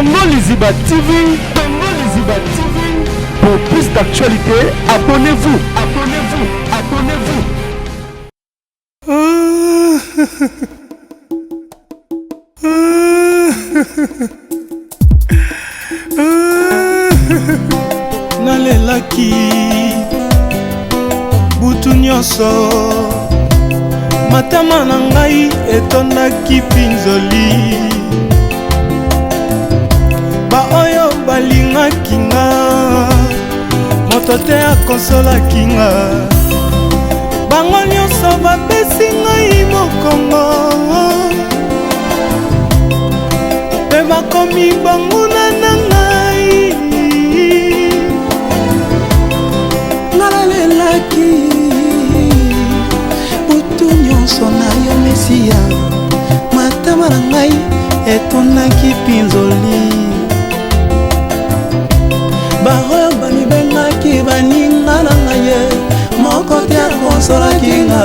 Tongo Liziba TV. Tongo Liziba TV. Pour plus d'actualités, abonnez-vous. Abonnez-vous. Abonnez-vous. Nalelaki butu nyonso matama na ngai etondaki pinzoli baoyo balingaki nga moto te akonsolaki nga bango nyonso bapesi ngai mokongo mpe bakomi banguna na ngai nalalelaki butu nyonso na yo Mesia matama na ngai etondaki pinzoli baoyo bamibengaki baninga na ngai ye moko te akonsolaki nga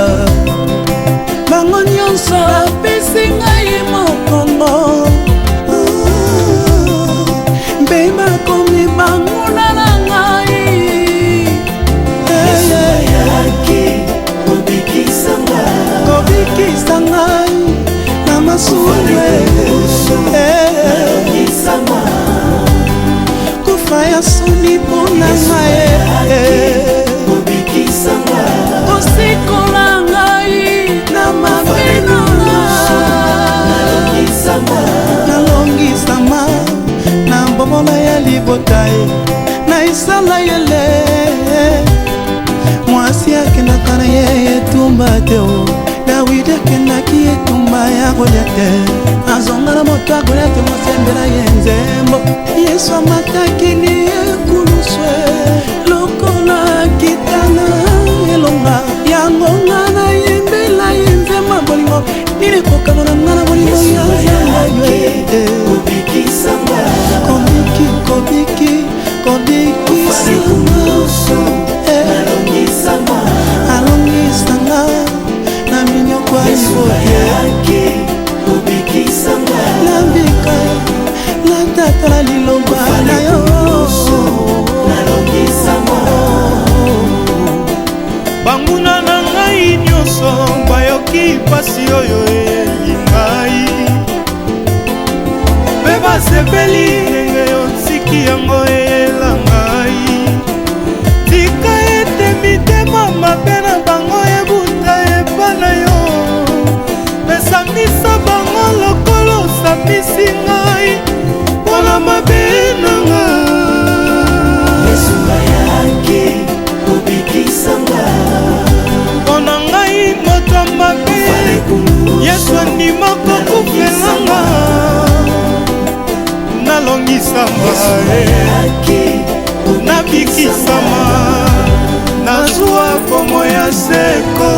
bango nyonso bapesi ngai mokongo mpe bakomi banguna na ngai kobikisa ngai na masumu kufa ya soni mpona ngai kosikola ngai na mabino nalongisama na mbomola ya libota na isala yele mwasi akendaka na ye etumba te o Dawidi akendaki etumba ya Goliate azonga na moto ya Goliate mosembela ye nzembo Yesu amataki ni ekuluswe lokola kitana elonga yango nga na yembela ye nzema bolingo nini kokano na nga na bolingo ya nzema yo kobikisanga alongisanga na minyoko alibote nambika natatala liloba na yo banguna na ngai nyonso bayoki pasi oyo eli ngai mpe basepeli ndenge yotiki yango eyela ngai tika ete mitema mabe na bango ebuta eba na yo mesamisa bango lokolo osambisi ngai mpona mabe na nga mpona ngai moto mabe Yesu andimaka kofelanga nalongisama nabikisama nazwa komo ya seko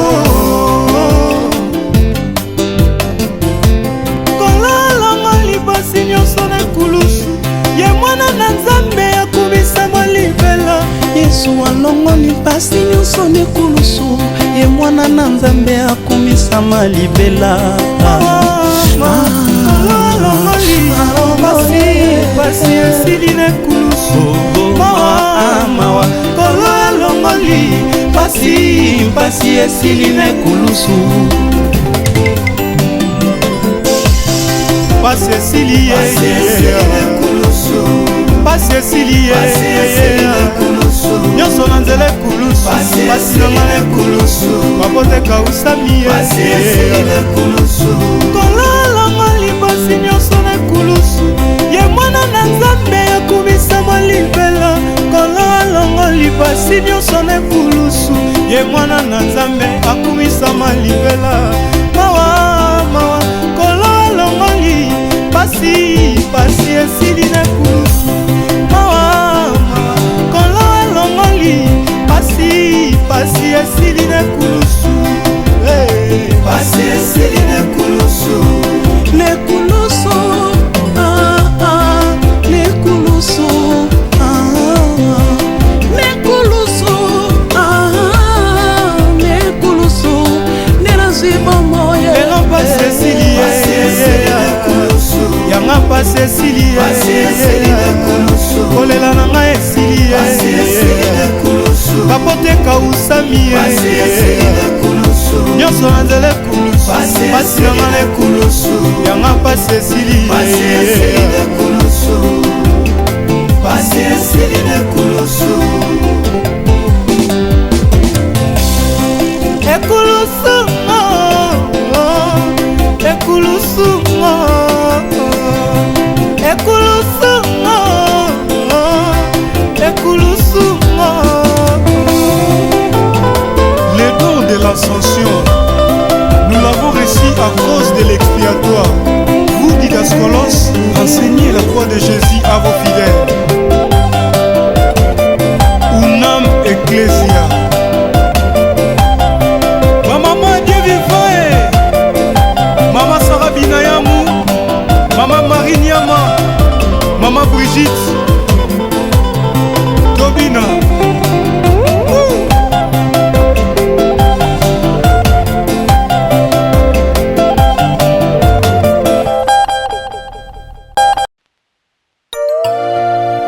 kolalanga libasi nyonso na ekulusu ye mwana na Nzambe akomisama libela Yesu alongoli mpasi nyonso na ekulusu ye mwana na Nzambe akomisama libela pasi esili na ekulusu mawa kolo alongoli pasi esili na ekulusu pasi esili ye pasi esili ye nyonso na nzela ekulusu pasi nanga na ekulusu maboteka usami ye kolo alongoli pasi nyonso na ekulusu ye mwana na Nzambe akomisama libela kolo alongoli pasi nyonso na ekulusu ye mwana na Nzambe akomisama libela mawa kolo alongoli pasi esili na ekulusu mawa kolo alongoli pasi esili na ekulusu pasi esili na ekulusu nekulusu pasi esili kolela na ngai esili kapoteka usami nyonso na nzela ekulusu pasi na ngai ekulusu yanga pasi esili Les dons de l'ascension, nous l'avons reçu à cause de l'expiatoire. Vous, Didascolos, enseignez la croix de Jésus à vos fidèles. Unam Ecclesia. Maman Dieu vivant, Maman Sarah Binayamou, Maman Marie Niama, Maman Brigitte, Tobina.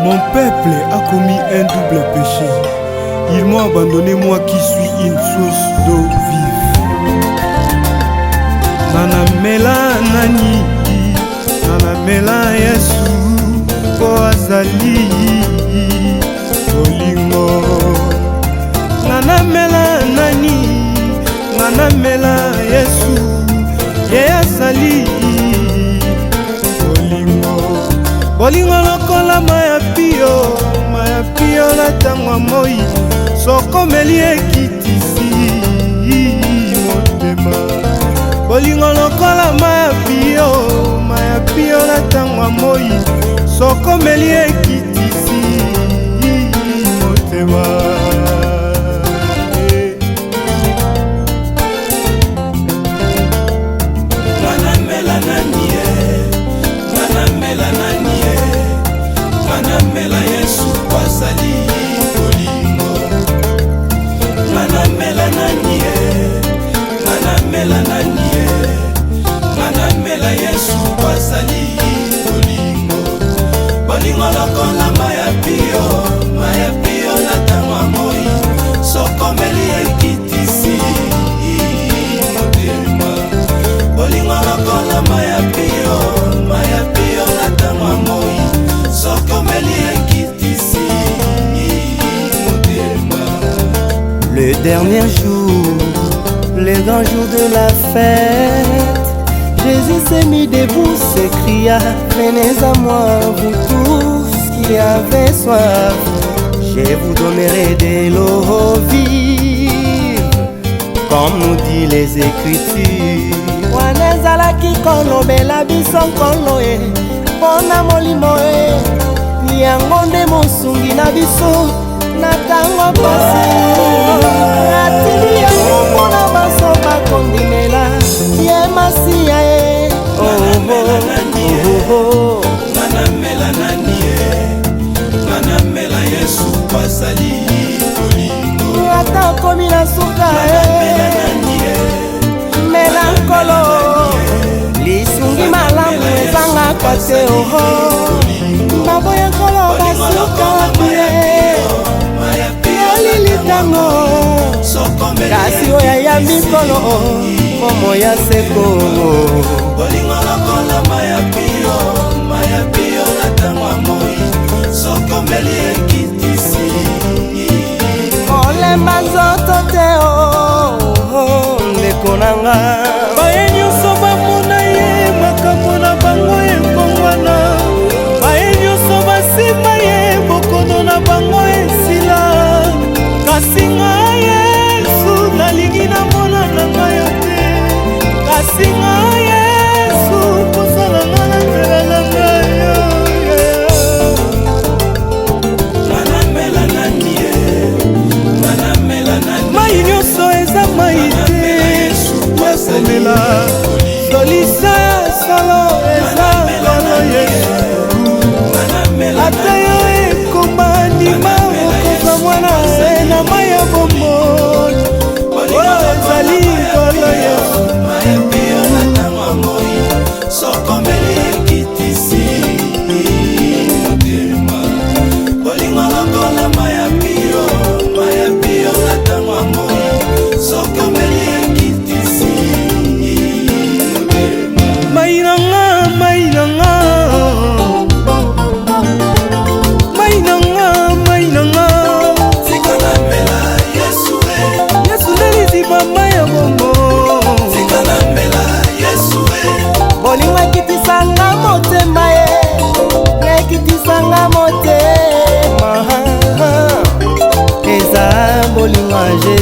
Mon peuple a commis un double péché. Ils m'ont abandonné, moi qui suis une source d'eau vive. Nanamela nani, nanamela Yesu, po azali olingo. Nanamela nani, nanamela Yesu, ye azali olingo. Bolingo lokola maya pio na tangwa moi sokomeli ekitisi motema. Bolingo lokola maya pio na tangwa moi sokomeli ekitisi motema. Manamela Yesu kwasali bolingo. Manamela nanie, manamela nanie, manamela Yesu kwasali bolingo. Bolingo lokola maya pio na tangwa moi sokomeli ekitisi motema. Bolingo lokola maya pio na tangwa moi le dernier jour, le grand jour de la fête, Jésus s'est mis debout, s'écria: venez à moi, vous tous qui avez soif, je vous donnerai de l'eau vive, comme nous dit les Écritures. Wanezalaki kolobela biso nkolo pona molimo yango nde mosungi na biso na tango pasi atili yango mpona baso bakondimela ye masiya manamela Yesu kwasali bolingo. Ata okomi na suka mela nkolo lisungi malamu ezangaka te baboya nkolo basuka pie yolilitango kasi oyo ayambi nkolo momo ya seko. Bolingo lokola maya pio na tangwa moi sokomeli ekitisi olemba nzoto te ndeko nanga. Baye nyonso bamona ye makambo na bango ekongwana, baye nyonso basima ye bokono na bango esila. Kasi ngai Yesu nalingi namona na ngai yo te, kasi ngai Yesu kosala nga na nzela na ngai yo. Manamela nani mai nyonso eza mai te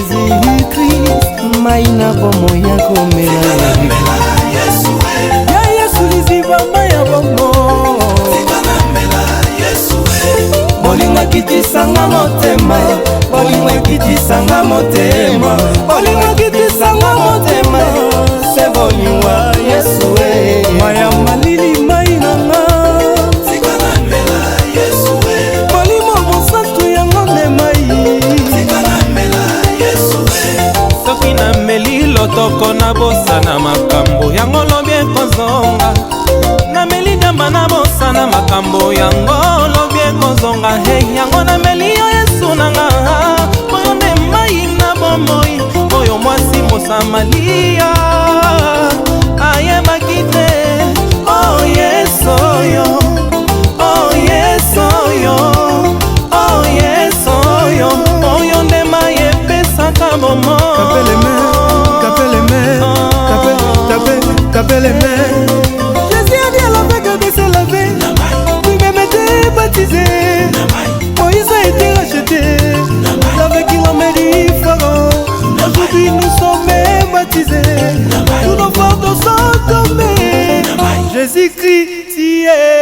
Jésus-Christ mai na bomo ya komela ya Yesu liziba mai ya bomo bolingo kitisanga motema bolingo kitisanga motema bolingo kitisanga motema se bolingo Yesu maya malili mai nanga bolimo mosantu yango nde mai soki nameli lotoko na bosana makambo yango lobi ekozonga nameli nyamba na bosana makambo yango lobi ekozonga he yango nameli yo Yesu nanga oyo nde mai na bomoi oyo mwasi mosamalia ayebaki te oh Yesu oyo oh Yesu oyo oh Yesu oyo oyo nde mai epesaka bomo Tapez les mains. Jésus a dit à l'aveugle de se laver. Lui-même était baptisé. Moïse a été racheté. L'aveugle il a mérité Pharaon. Aujourd'hui nous sommes baptisés. Tous nos fardeaux sont tombés. Jésus-Christ y est.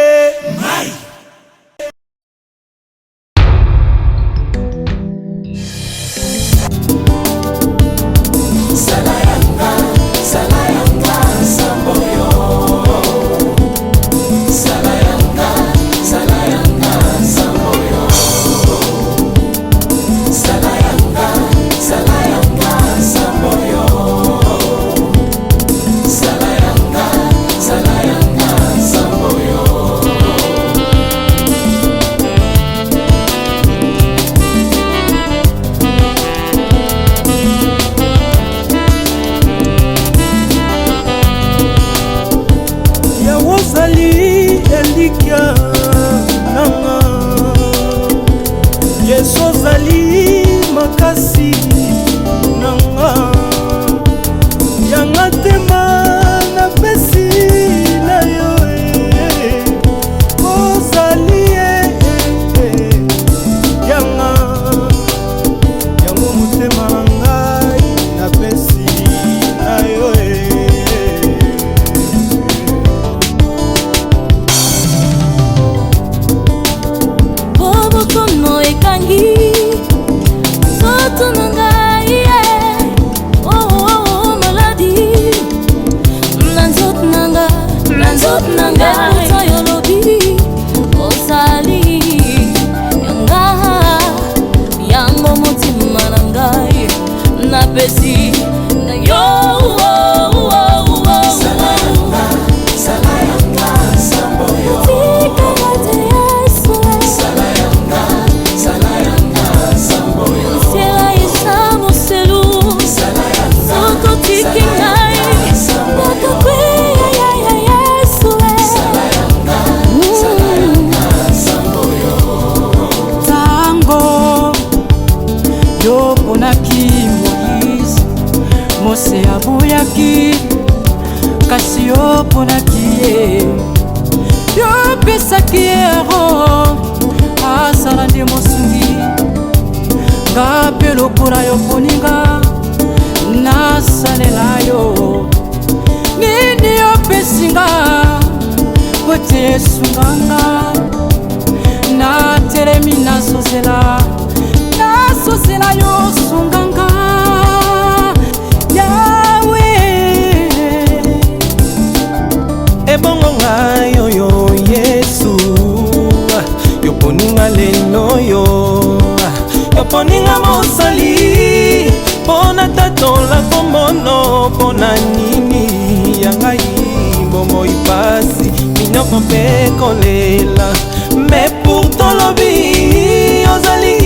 Mais pourtant l'obi ozali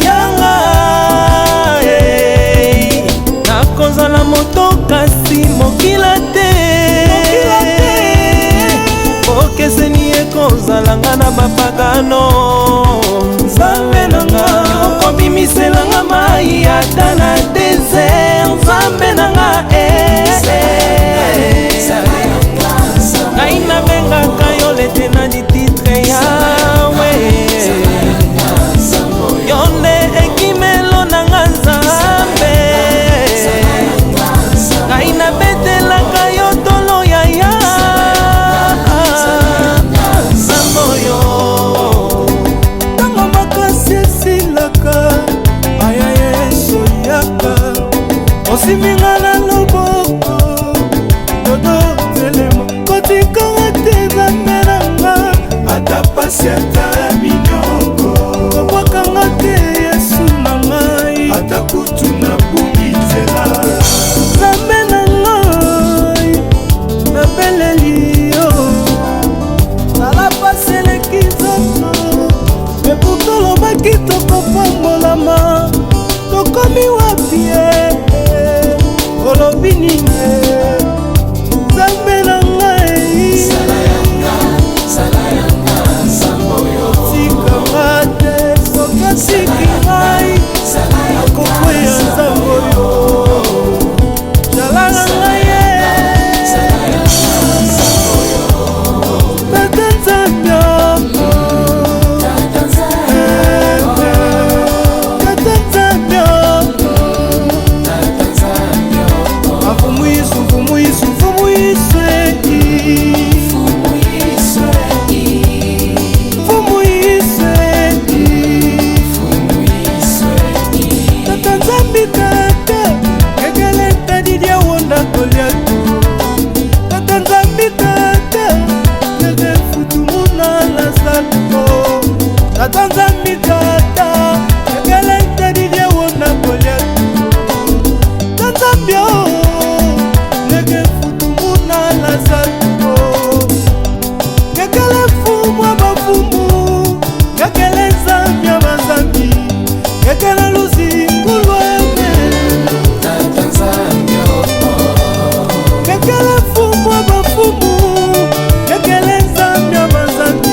yanga nakozala moto kasi mokila te okeseni ekozalanga na bapagano nzambe nanga okobimiselanga mai ata na desert nzambe nanga ngai nabengaka yo lete na dititre yawe yo nde ekimelo nanga nzambe tata nzambi tata ekelente didie wona Goliath tanzambio nege futumuna lazaro kekele fumu abafumu kekele nzambi abazambi kekele luzingulweme kekele fumu abafumu kekele nzambi abazambi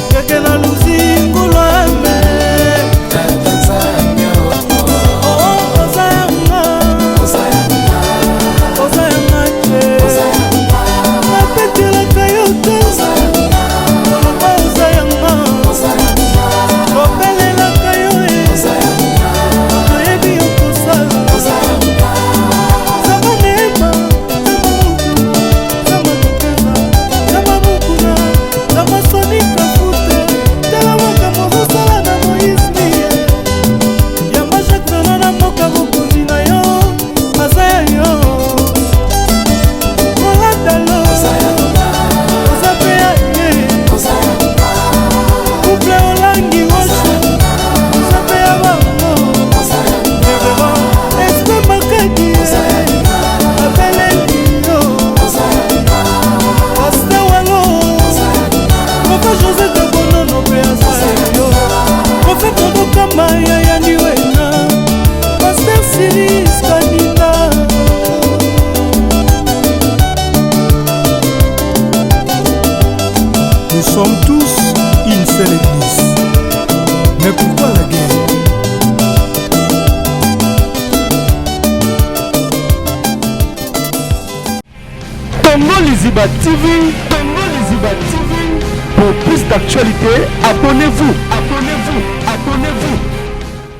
kekele luzingulweme Nous sommes tous une seule église. Mais pourquoi la guerre? Congo Liziba TV, Congo Liziba TV. Pour plus d'actualités, abonnez-vous.